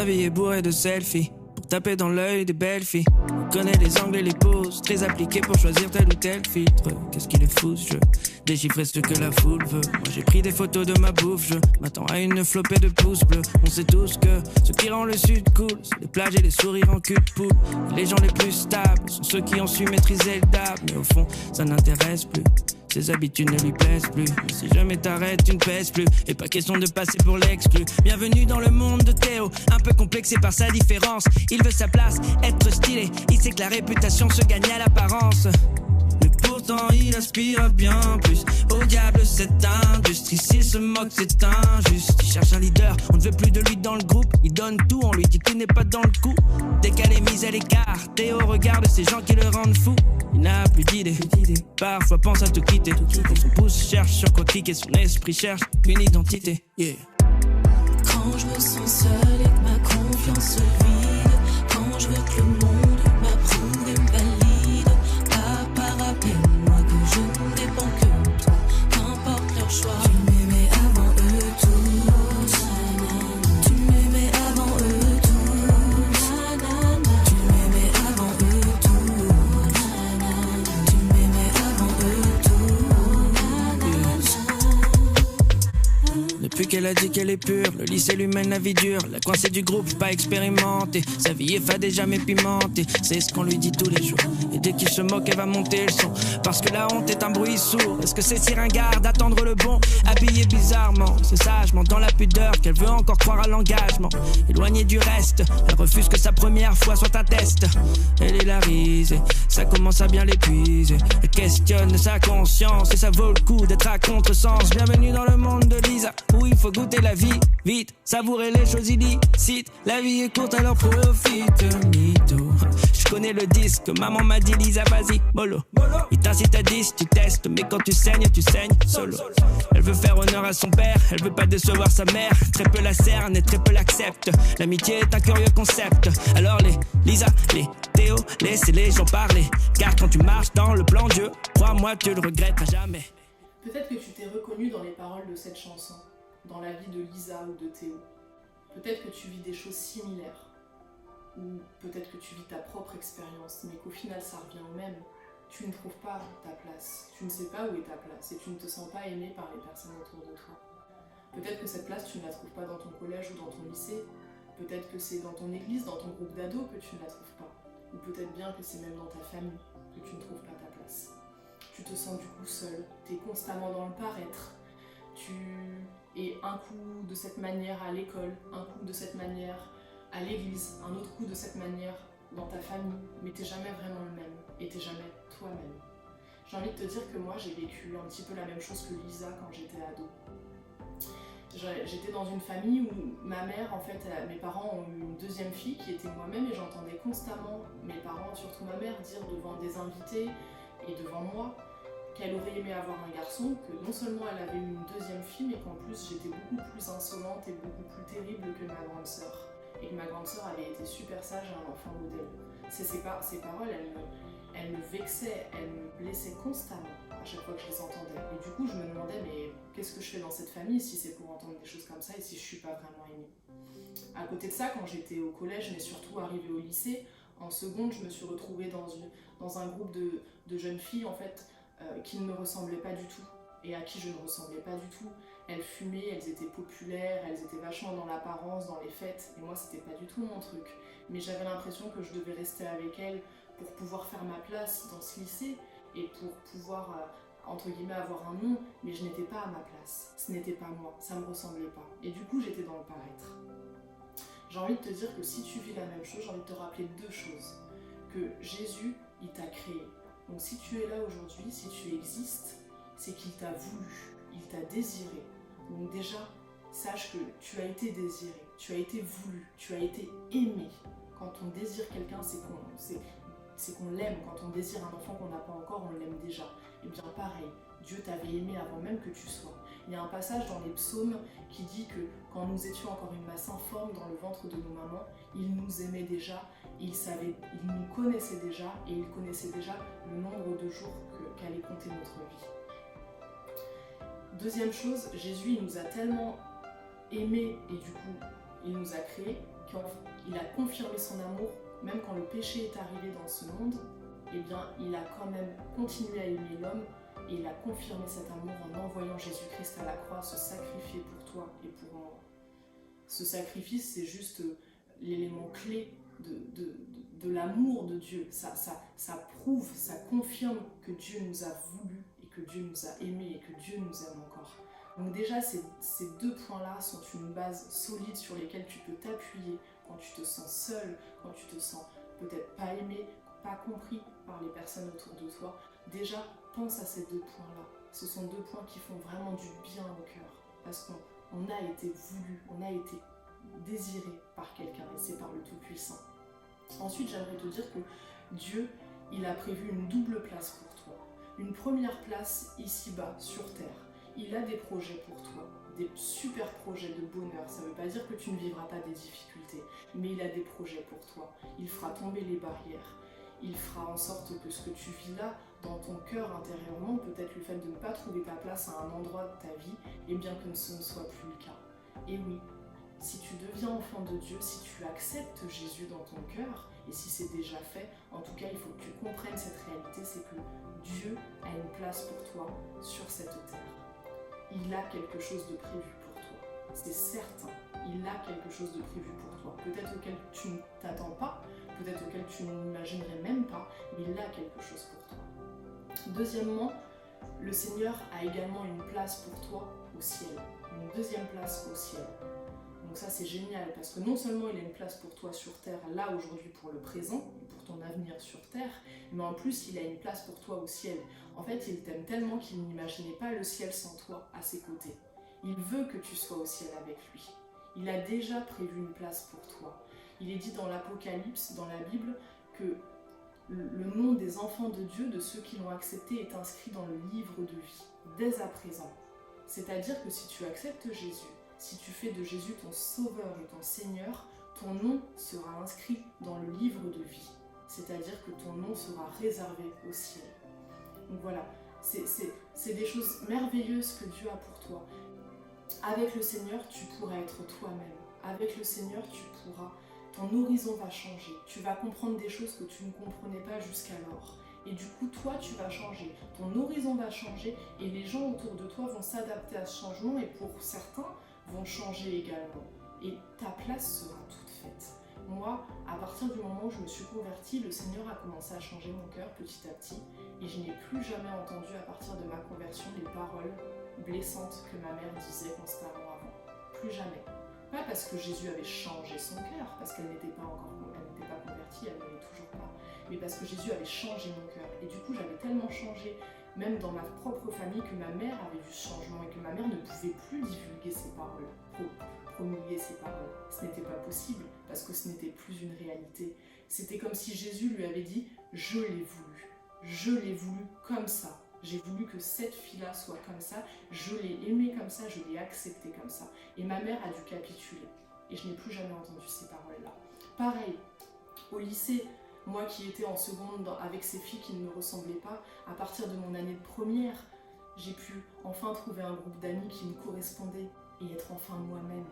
Sa vie est bourrée de selfies pour taper dans l'œil des belles filles. On connaît les angles et les poses, très appliqués pour choisir tel ou tel filtre. Qu'est-ce qu'il est fou ce jeu, déchiffrer ce que la foule veut. Moi j'ai pris des photos de ma bouffe, je m'attends à une flopée de pouces bleus. On sait tous que ce qui rend le sud cool, c'est les plages et les sourires en cul de poule. Et les gens les plus stables sont ceux qui ont su maîtriser le dab. Mais au fond, ça n'intéresse plus. Ses habitudes ne lui plaisent plus. Mais si jamais t'arrêtes, tu ne pèses plus. Et pas question de passer pour l'exclu. Bienvenue dans le monde de Théo, un peu complexé par sa différence. Il veut sa place, être stylé. Il sait que la réputation se gagne à l'apparence. Mais pourtant il aspire à bien plus. Au diable cette industrie, s'il se moque c'est injuste. Il cherche un leader, on ne veut plus de lui dans le groupe. Il donne tout, on lui dit qu'il n'est pas dans le coup. Dès qu'elle est mise à l'écart, Théo regarde ces gens qui le rendent fou. Il n'a plus d'idées, parfois pense à tout quitter. Son pouce cherche sur quoi cliquer, son esprit cherche une identité. Yeah. Quand je me sens seul et que ma confiance se vide, quand je veux que le monde m'approuve et me valide, papa rappelle-moi que je ne dépends que de toi, qu'importe leur choix. Tu m'aimais avant eux tous, tu m'aimais avant eux tous, tu m'aimais avant eux tous, tu m'aimais avant eux tous. Depuis qu'elle a dit qu'elle est pure, le lycée lui mène la vie dure. La coincée du groupe, pas expérimentée. Sa vie est fade et jamais pimentée. C'est ce qu'on lui dit tous les jours. Et dès qu'il se moque, elle va monter le son. Parce que la honte est un bruit sourd. Est-ce que c'est si ringard d'attendre le bon, habillé bizarrement? C'est sagement dans la pudeur qu'elle veut encore croire à l'engagement. Éloignée du reste, elle refuse que sa première fois soit un test. Elle est la risée, ça commence à bien l'épuiser. Elle questionne sa conscience et ça vaut le coup d'être à contresens. Bienvenue dans le monde de Lisa, où il faut goûter la vie vite, savourer les choses illicites. La vie est courte alors profite, mytho. Je connais le disque, maman m'a dit Lisa vas-y, mollo. Il t'incite à 10, tu testes, mais quand tu saignes solo. Elle veut faire honneur à son père, elle veut pas décevoir sa mère. Très peu la cerne et très peu l'acceptent. L'amitié est un curieux concept. Alors les Lisa, les Théo, laissez les gens parler. Car quand tu marches dans le plan de Dieu, crois-moi tu le regretteras jamais. Peut-être que tu t'es reconnu dans les paroles de cette chanson, dans la vie de Lisa ou de Théo. Peut-être que tu vis des choses similaires, ou peut-être que tu vis ta propre expérience, mais qu'au final ça revient au même. Tu ne trouves pas ta place, tu ne sais pas où est ta place, et tu ne te sens pas aimé par les personnes autour de toi. Peut-être que cette place tu ne la trouves pas dans ton collège ou dans ton lycée, peut-être que c'est dans ton église, dans ton groupe d'ados que tu ne la trouves pas, ou peut-être bien que c'est même dans ta famille que tu ne trouves pas ta place. Tu te sens du coup seul, tu es constamment dans le paraître, tu es un coup de cette manière à l'école, un coup de cette manière à l'église, un autre coup de cette manière dans ta famille, mais t'es jamais vraiment le même, et t'es jamais toi-même. J'ai envie de te dire que moi j'ai vécu un petit peu la même chose que Lisa quand j'étais ado. J'étais dans une famille où ma mère, en fait, mes parents ont eu une deuxième fille qui était moi-même, et j'entendais constamment mes parents, surtout ma mère, dire devant des invités et devant moi qu'elle aurait aimé avoir un garçon, que non seulement elle avait eu une deuxième fille, mais qu'en plus j'étais beaucoup plus insolente et beaucoup plus terrible que ma grande sœur. Et que ma grande sœur avait été super sage et un enfant modèle. Ces paroles, elles me vexaient, elles me blessaient constamment à chaque fois que je les entendais. Et du coup, je me demandais, mais qu'est-ce que je fais dans cette famille si c'est pour entendre des choses comme ça et si je suis pas vraiment aimée? À côté de ça, quand j'étais au collège, mais surtout arrivée au lycée, en seconde, je me suis retrouvée dans un groupe de jeunes filles, en fait, qui ne me ressemblaient pas du tout et à qui je ne ressemblais pas du tout. Elles fumaient, elles étaient populaires, elles étaient vachement dans l'apparence, dans les fêtes, et moi c'était pas du tout mon truc. Mais j'avais l'impression que je devais rester avec elles pour pouvoir faire ma place dans ce lycée et pour pouvoir, entre guillemets, avoir un nom, mais je n'étais pas à ma place. Ce n'était pas moi, ça me ressemblait pas. Et du coup j'étais dans le paraître. J'ai envie de te dire que si tu vis la même chose, j'ai envie de te rappeler deux choses. Que Jésus, il t'a créé. Donc si tu es là aujourd'hui, si tu existes, c'est qu'il t'a voulu, il t'a désiré. Donc déjà, sache que tu as été désiré, tu as été voulu, tu as été aimé. Quand on désire quelqu'un, c'est qu'on l'aime. Quand on désire un enfant qu'on n'a pas encore, on l'aime déjà. Et bien pareil, Dieu t'avait aimé avant même que tu sois. Il y a un passage dans les psaumes qui dit que quand nous étions encore une masse informe dans le ventre de nos mamans, il nous aimait déjà, il nous connaissait déjà et il connaissait déjà le nombre de jours qu'allait compter notre vie. Deuxième chose, Jésus il nous a tellement aimés et du coup il nous a créés qu'il a confirmé son amour, même quand le péché est arrivé dans ce monde, eh bien, il a quand même continué à aimer l'homme et il a confirmé cet amour en envoyant Jésus-Christ à la croix se sacrifier pour toi et pour moi. Ce sacrifice, c'est juste l'élément clé de l'amour de Dieu. Ça prouve, ça confirme que Dieu nous a voulu et que Dieu nous a aimés et que Dieu nous aime encore. Donc déjà, ces deux points-là sont une base solide sur lesquelles tu peux t'appuyer quand tu te sens seul, quand tu te sens peut-être pas aimé, pas compris par les personnes autour de toi. Déjà, pense à ces deux points-là. Ce sont deux points qui font vraiment du bien au cœur. Parce qu'on a été voulu, on a été désiré par quelqu'un et c'est par le Tout-Puissant. Ensuite, j'aimerais te dire que Dieu, il a prévu une double place pour toi. Une première place ici-bas, sur terre. Il a des projets pour toi, des super projets de bonheur. Ça ne veut pas dire que tu ne vivras pas des difficultés, mais il a des projets pour toi. Il fera tomber les barrières. Il fera en sorte que ce que tu vis là, dans ton cœur intérieurement, peut-être le fait de ne pas trouver ta place à un endroit de ta vie, et bien que ce ne soit plus le cas. Et oui, si tu deviens enfant de Dieu, si tu acceptes Jésus dans ton cœur, et si c'est déjà fait, en tout cas, il faut que tu comprennes cette réalité, c'est que Dieu a une place pour toi sur cette terre. Il a quelque chose de prévu pour toi. C'est certain, il a quelque chose de prévu pour toi. Peut-être auquel tu ne t'attends pas, peut-être auquel tu n'imaginerais même pas, mais il a quelque chose pour toi. Deuxièmement, le Seigneur a également une place pour toi au ciel. Une deuxième place au ciel. Donc ça c'est génial parce que non seulement il a une place pour toi sur terre là aujourd'hui pour le présent et pour ton avenir sur terre, mais en plus il a une place pour toi au ciel. En fait il t'aime tellement qu'il n'imaginait pas le ciel sans toi à ses côtés. Il veut que tu sois au ciel avec lui. Il a déjà prévu une place pour toi. Il est dit dans l'Apocalypse, dans la Bible, que le nom des enfants de Dieu, de ceux qui l'ont accepté, est inscrit dans le livre de vie, dès à présent. C'est-à-dire que si tu acceptes Jésus, si tu fais de Jésus ton sauveur et ton Seigneur, ton nom sera inscrit dans le livre de vie. C'est-à-dire que ton nom sera réservé au ciel. Donc voilà, c'est des choses merveilleuses que Dieu a pour toi. Avec le Seigneur, tu pourras être toi-même. Avec le Seigneur, ton horizon va changer. Tu vas comprendre des choses que tu ne comprenais pas jusqu'alors. Et du coup, toi, tu vas changer. Ton horizon va changer et les gens autour de toi vont s'adapter à ce changement et pour certains, vont changer également. Et ta place sera toute faite. Moi, à partir du moment où je me suis convertie, le Seigneur a commencé à changer mon cœur petit à petit et je n'ai plus jamais entendu à partir de ma conversion les paroles blessantes que ma mère disait constamment avant. Plus jamais. Pas parce que Jésus avait changé son cœur, parce qu'elle n'était pas convertie, elle ne l'est toujours pas, mais parce que Jésus avait changé mon cœur. Et du coup, j'avais tellement changé, même dans ma propre famille, que ma mère avait vu ce changement et que ma mère ne pouvait plus divulguer ses paroles, promulguer ses paroles. Ce n'était pas possible, parce que ce n'était plus une réalité. C'était comme si Jésus lui avait dit « Je l'ai voulu comme ça. J'ai voulu que cette fille-là soit comme ça, je l'ai aimée comme ça, je l'ai acceptée comme ça. » Et ma mère a dû capituler. Et je n'ai plus jamais entendu ces paroles-là. Pareil, au lycée, moi qui étais en seconde avec ces filles qui ne me ressemblaient pas, à partir de mon année de première, j'ai pu enfin trouver un groupe d'amis qui me correspondait et être enfin moi-même.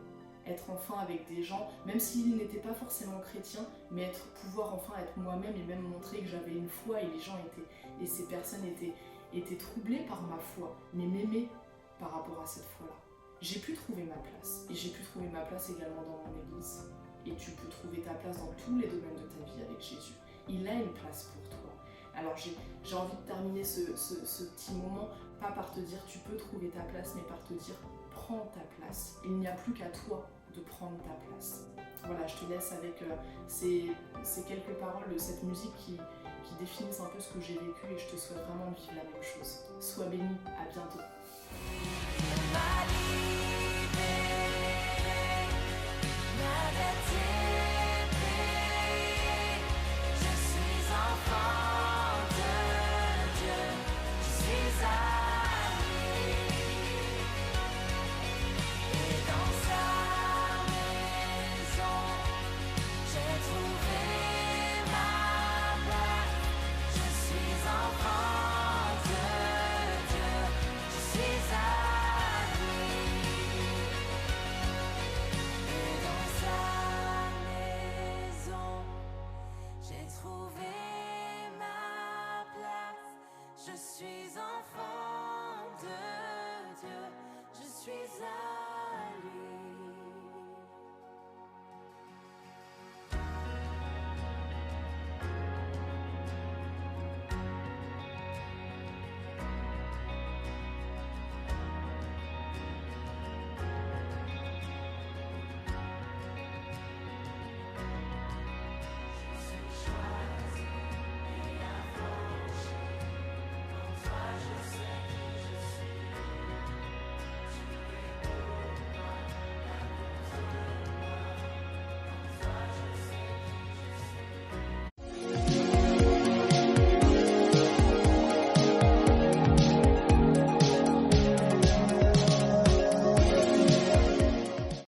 Être enfin avec des gens, même s'ils n'étaient pas forcément chrétiens, mais pouvoir enfin être moi-même et même montrer que j'avais une foi et les gens et ces personnes étaient troublées par ma foi, mais m'aimaient par rapport à cette foi-là. J'ai pu trouver ma place, et j'ai pu trouver ma place également dans mon église. Et tu peux trouver ta place dans tous les domaines de ta vie avec Jésus. Il a une place pour toi. Alors j'ai envie de terminer ce petit moment, pas par te dire tu peux trouver ta place, mais par te dire prends ta place. Il n'y a plus qu'à toi de prendre ta place. Voilà, je te laisse avec ces quelques paroles de cette musique qui définissent un peu ce que j'ai vécu et je te souhaite vraiment de vivre la même chose. Sois béni, à bientôt. Nada